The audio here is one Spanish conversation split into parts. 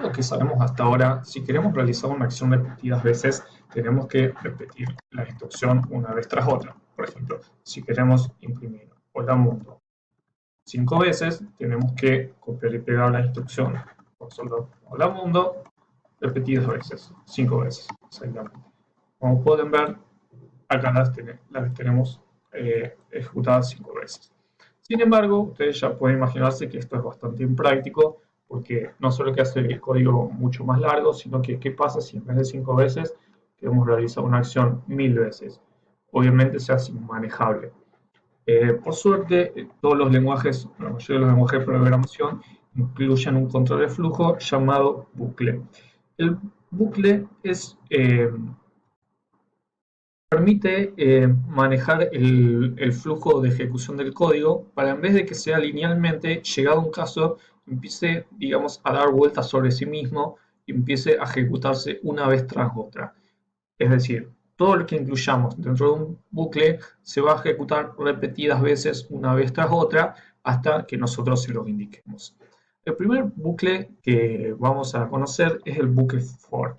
lo que sabemos hasta ahora, si queremos realizar una acción repetidas veces, tenemos que repetir la instrucción una vez tras otra. Por ejemplo, si queremos imprimir Hola Mundo 5 veces, tenemos que copiar y pegar la instrucción por solo Hola Mundo repetidas veces, 5 veces, exactamente. Como pueden ver, acá las tenemos ejecutadas 5 veces. Sin embargo, ustedes ya pueden imaginarse que esto es bastante impráctico, porque no solo que hace el código mucho más largo, sino que qué pasa si en vez de 5 veces queremos realizar una acción 1000 veces. Obviamente se hace inmanejable. Por suerte, todos los lenguajes, la mayoría de los lenguajes de programación, incluyen un control de flujo llamado bucle. El bucle permite manejar el flujo de ejecución del código para, en vez de que sea linealmente, llegado un caso, empiece, digamos, a dar vueltas sobre sí mismo y empiece a ejecutarse una vez tras otra. Es decir, todo lo que incluyamos dentro de un bucle se va a ejecutar repetidas veces una vez tras otra hasta que nosotros se lo indiquemos. El primer bucle que vamos a conocer es el bucle for.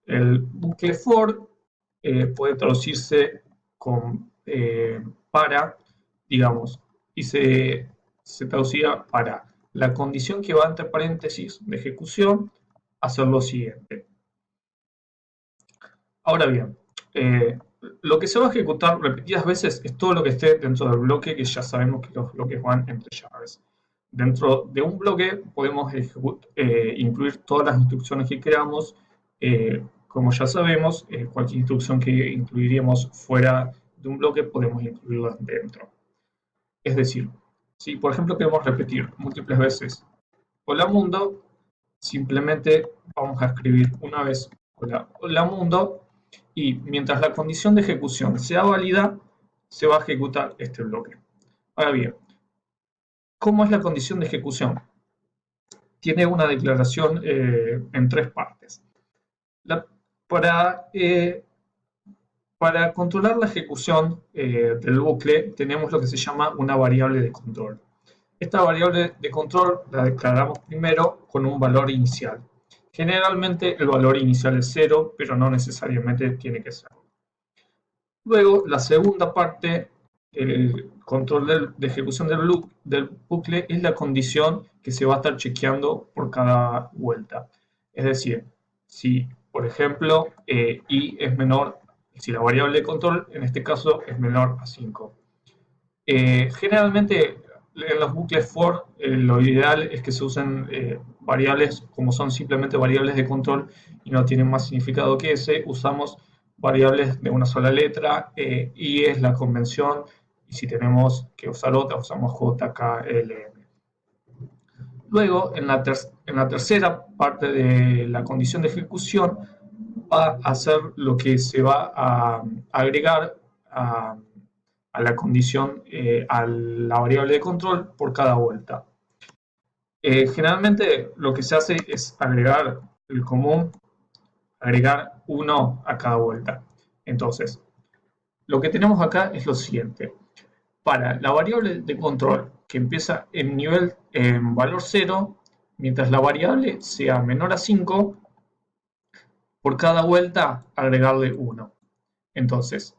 El bucle for puede traducirse con para, digamos, y se traducía para la condición que va entre paréntesis de ejecución, hacer lo siguiente. Ahora bien, lo que se va a ejecutar repetidas veces es todo lo que esté dentro del bloque, que ya sabemos que los bloques van entre llaves. Dentro de un bloque podemos incluir todas las instrucciones que queramos. Como ya sabemos, cualquier instrucción que incluiríamos fuera de un bloque podemos incluirla dentro. Es decir, si por ejemplo queremos repetir múltiples veces Hola Mundo, simplemente vamos a escribir una vez Hola Mundo, y mientras la condición de ejecución sea válida, se va a ejecutar este bloque. Ahora bien, ¿cómo es la condición de ejecución? Tiene una declaración en 3 partes. Para controlar la ejecución del bucle tenemos lo que se llama una variable de control. Esta variable de control la declaramos primero con un valor inicial. Generalmente el valor inicial es 0, pero no necesariamente tiene que ser. Luego, la segunda parte, el control de ejecución del bucle, es la condición que se va a estar chequeando por cada vuelta. Es decir, si, por ejemplo, i es menor, si la variable de control, en este caso, es menor a 5. Generalmente, en los bucles for, lo ideal es que se usen variables como son simplemente variables de control y no tienen más significado que ese. Usamos variables de una sola letra, y es la convención, y si tenemos que usar otra, usamos J, K, L, M. Luego, en la tercera parte de la condición de ejecución, va a ser lo que se va a agregar a la condición, a la variable de control por cada vuelta. Generalmente lo que se hace es agregar el común, agregar 1 a cada vuelta. Entonces, lo que tenemos acá es lo siguiente. Para la variable de control que empieza en valor 0, mientras la variable sea menor a 5, por cada vuelta agregarle 1. Entonces,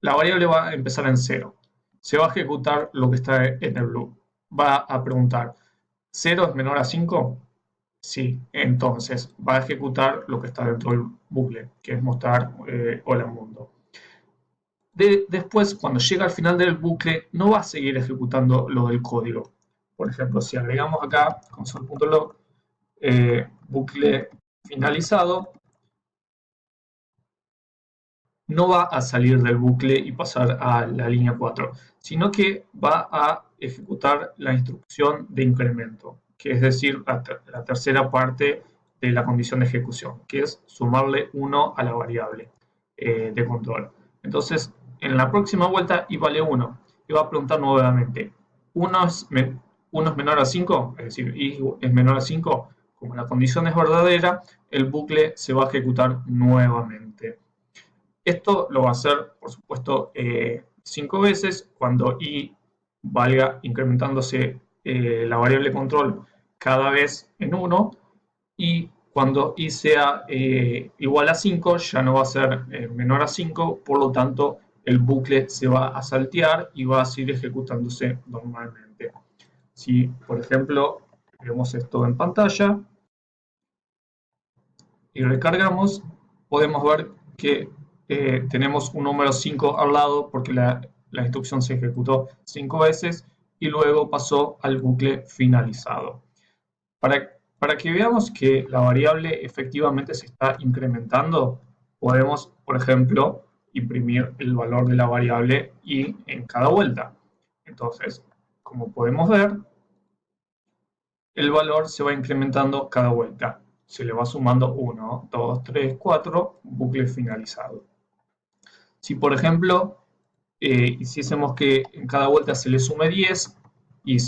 la variable va a empezar en 0. Se va a ejecutar lo que está en el loop. Va a preguntar, ¿0 es menor a 5? Sí, entonces va a ejecutar lo que está dentro del bucle, que es mostrar Hola Mundo. Después, cuando llega al final del bucle, no va a seguir ejecutando lo del código. Por ejemplo, si agregamos acá console.log bucle finalizado, no va a salir del bucle y pasar a la línea 4, sino que va a ejecutar la instrucción de incremento, que es decir, la tercera parte de la condición de ejecución, que es sumarle 1 a la variable de control. Entonces, en la próxima vuelta i vale 1, y va a preguntar nuevamente, ¿1 es menor a 5? Es decir, i es menor a 5. Como la condición es verdadera, el bucle se va a ejecutar nuevamente. Esto lo va a hacer, por supuesto, 5 veces cuando i valga incrementándose la variable control cada vez en 1, y cuando i sea igual a 5, ya no va a ser menor a 5, por lo tanto el bucle se va a saltear y va a seguir ejecutándose normalmente. Si, por ejemplo, vemos esto en pantalla y recargamos, podemos ver que tenemos un número 5 al lado porque la instrucción se ejecutó 5 veces y luego pasó al bucle finalizado. Para que veamos que la variable efectivamente se está incrementando, podemos, por ejemplo, imprimir el valor de la variable y en cada vuelta. Entonces, como podemos ver, el valor se va incrementando cada vuelta. Se le va sumando 1, 2, 3, 4, bucle finalizado. Si, por ejemplo, hiciésemos que en cada vuelta se le sume 10 y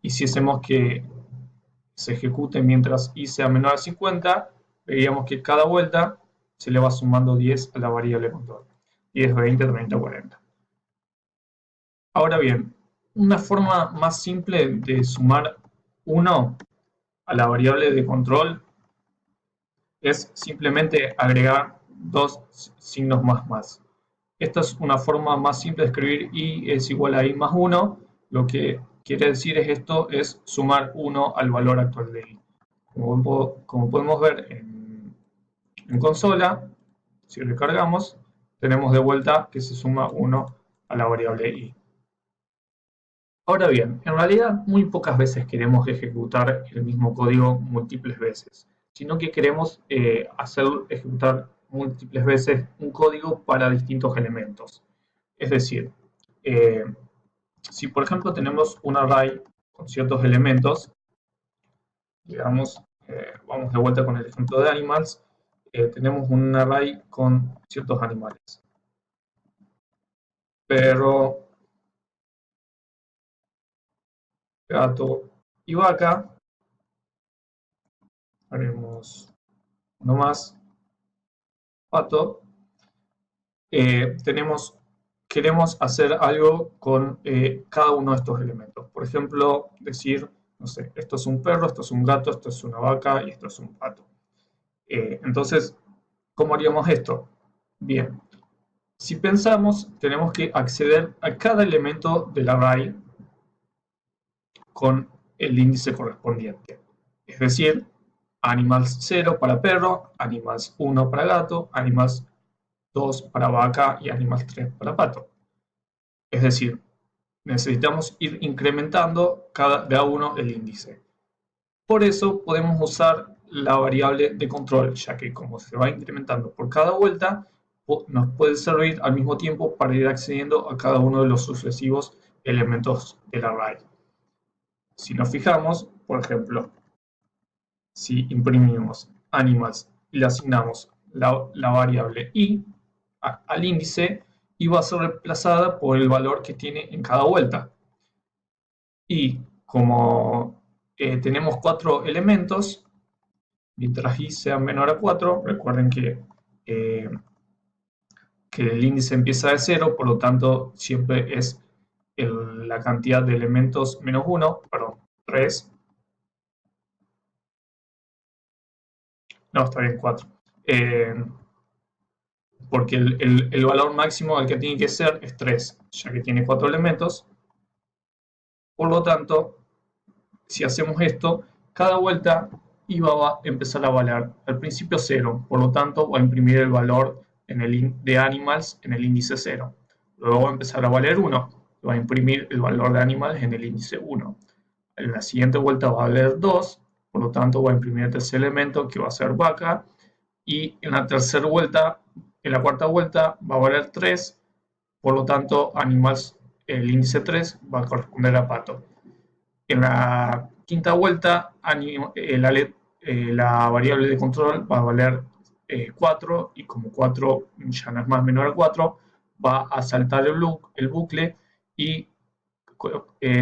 hiciésemos que se ejecute mientras i sea menor a 50, veríamos que cada vuelta se le va sumando 10 a la variable control. 10, 20, 30, 40. Ahora bien, una forma más simple de sumar 1 a la variable de control es simplemente agregar dos signos más. Esta es una forma más simple de escribir i es igual a i más 1. Lo que quiere decir esto es sumar 1 al valor actual de i. Como podemos ver en consola, si recargamos, tenemos de vuelta que se suma 1 a la variable i. Ahora bien, en realidad muy pocas veces queremos ejecutar el mismo código múltiples veces, sino que queremos ejecutar múltiples veces un código para distintos elementos. Es decir, eh, si por ejemplo tenemos un array con ciertos elementos, digamos, vamos de vuelta con el ejemplo de animals, tenemos un array con ciertos animales. Perro, gato y vaca. Haremos uno más, pato. Queremos hacer algo con cada uno de estos elementos. Por ejemplo, decir, no sé, esto es un perro, esto es un gato, esto es una vaca y esto es un pato. Entonces, ¿cómo haríamos esto? Bien, si pensamos, tenemos que acceder a cada elemento del array con el índice correspondiente. Es decir, animals 0 para perro, animals 1 para gato, animals 2 para vaca y animals 3 para pato. Es decir, necesitamos ir incrementando cada uno el índice. Por eso podemos usar la variable de control, ya que como se va incrementando por cada vuelta, nos puede servir al mismo tiempo para ir accediendo a cada uno de los sucesivos elementos del array. Si nos fijamos, por ejemplo, si imprimimos animals y le asignamos la variable i al índice, y va a ser reemplazada por el valor que tiene en cada vuelta. Y como tenemos 4 elementos, mientras i sea menor a 4, recuerden que el índice empieza de 0, por lo tanto siempre es la cantidad de elementos menos 1, perdón, 3. No, está bien, 4. Porque el valor máximo al que tiene que ser es 3, ya que tiene 4 elementos. Por lo tanto, si hacemos esto, cada vuelta i va a empezar a valer al principio 0, por lo tanto va a imprimir el valor de animals en el índice 0. Luego va a empezar a valer 1, va a imprimir el valor de animals en el índice 1. En la siguiente vuelta va a valer 2, por lo tanto va a imprimir el tercer elemento que va a ser vaca, y en la tercera vuelta, en la cuarta vuelta va a valer 3, por lo tanto animals, el índice 3 va a corresponder a pato. En la quinta vuelta, la variable de control va a valer 4, y como 4 ya no es más menor a 4, va a saltar el bucle y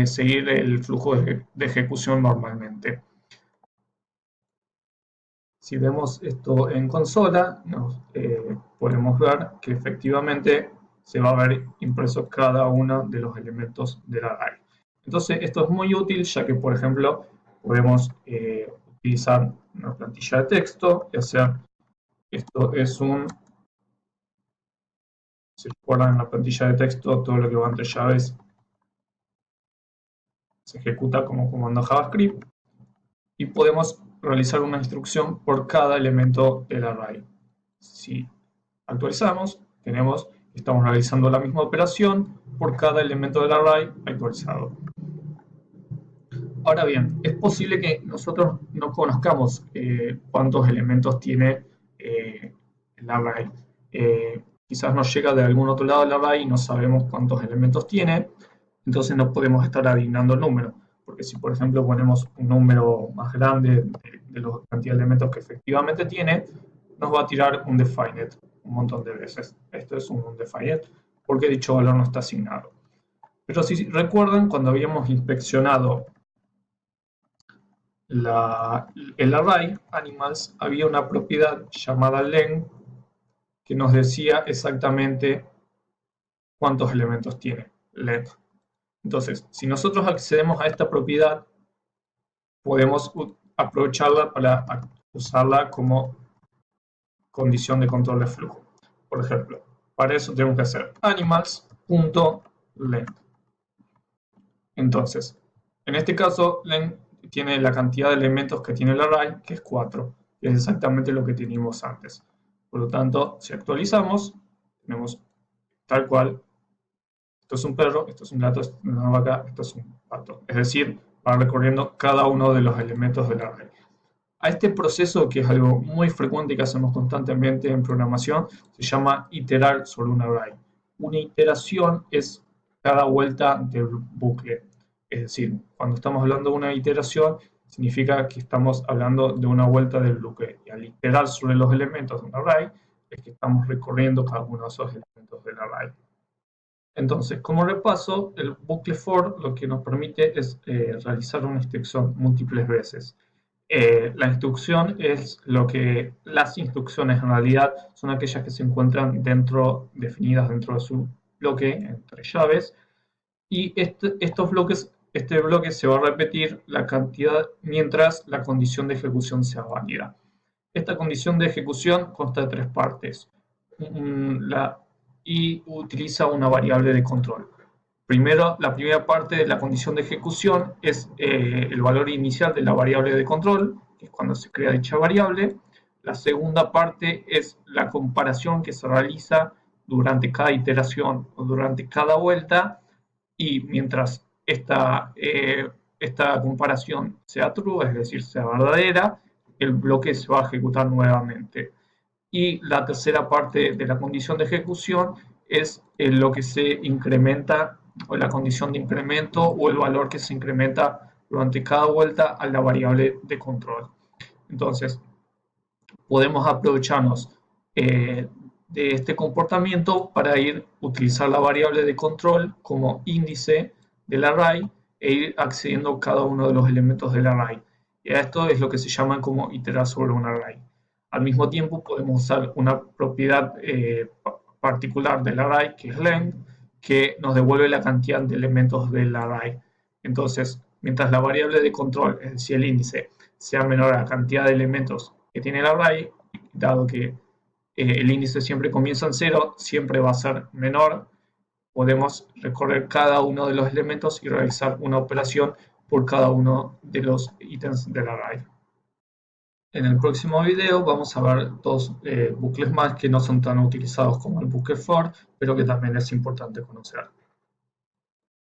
seguir el flujo de ejecución normalmente. Si vemos esto en consola, podemos ver que efectivamente se va a ver impreso cada uno de los elementos del array. Entonces esto es muy útil, ya que por ejemplo podemos utilizar una plantilla de texto, ya sea esto es si recuerdan en la plantilla de texto, todo lo que va entre llaves se ejecuta como comando JavaScript y podemos realizar una instrucción por cada elemento del array. Si actualizamos, estamos realizando la misma operación por cada elemento del array actualizado. Ahora bien, es posible que nosotros no conozcamos cuántos elementos tiene el array. Quizás nos llega de algún otro lado del array y no sabemos cuántos elementos tiene, entonces no podemos estar adivinando el número, porque si por ejemplo ponemos un número más grande de la cantidad de elementos que efectivamente tiene, nos va a tirar un defined un montón de veces. Esto es un undefined porque dicho valor no está asignado. Pero si recuerdan, cuando habíamos inspeccionado el array animals, había una propiedad llamada len que nos decía exactamente cuántos elementos tiene len. Entonces, si nosotros accedemos a esta propiedad, podemos aprovecharla para usarla como condición de control de flujo. Por ejemplo, para eso tenemos que hacer animals.len. Entonces, en este caso, len tiene la cantidad de elementos que tiene el array, que es 4, que es exactamente lo que teníamos antes. Por lo tanto, si actualizamos, tenemos tal cual, esto es un perro, esto es un gato, esto es una vaca, esto es un pato. Es decir, va recorriendo cada uno de los elementos del array. A este proceso, que es algo muy frecuente y que hacemos constantemente en programación, se llama iterar sobre un array. Una iteración es cada vuelta del bucle. Es decir, cuando estamos hablando de una iteración, significa que estamos hablando de una vuelta del bucle. Y al iterar sobre los elementos de un array, es que estamos recorriendo cada uno de esos elementos del array. Entonces, como repaso, el bucle for lo que nos permite es realizar una instrucción múltiples veces. La instrucción es las instrucciones en realidad son aquellas que se encuentran definidas dentro de su bloque, entre llaves, y este bloque se va a repetir la cantidad mientras la condición de ejecución sea válida. Esta condición de ejecución consta de 3 partes y utiliza una variable de control. Primero, la primera parte de la condición de ejecución es el valor inicial de la variable de control, que es cuando se crea dicha variable. La segunda parte es la comparación que se realiza durante cada iteración o durante cada vuelta, y mientras esta comparación sea true, es decir, sea verdadera, el bloque se va a ejecutar nuevamente. Y la tercera parte de la condición de ejecución es lo que se incrementa, o la condición de incremento, o el valor que se incrementa durante cada vuelta a la variable de control. Entonces, podemos aprovecharnos de este comportamiento para utilizar la variable de control como índice del array e ir accediendo a cada uno de los elementos del array. Y esto es lo que se llama como iterar sobre un array. Al mismo tiempo podemos usar una propiedad particular del array, que es len, que nos devuelve la cantidad de elementos del array. Entonces, mientras la variable de control, es decir, el índice, sea menor a la cantidad de elementos que tiene el array, dado que el índice siempre comienza en 0, siempre va a ser menor, podemos recorrer cada uno de los elementos y realizar una operación por cada uno de los ítems del array. En el próximo video vamos a ver dos bucles más que no son tan utilizados como el bucle for, pero que también es importante conocer.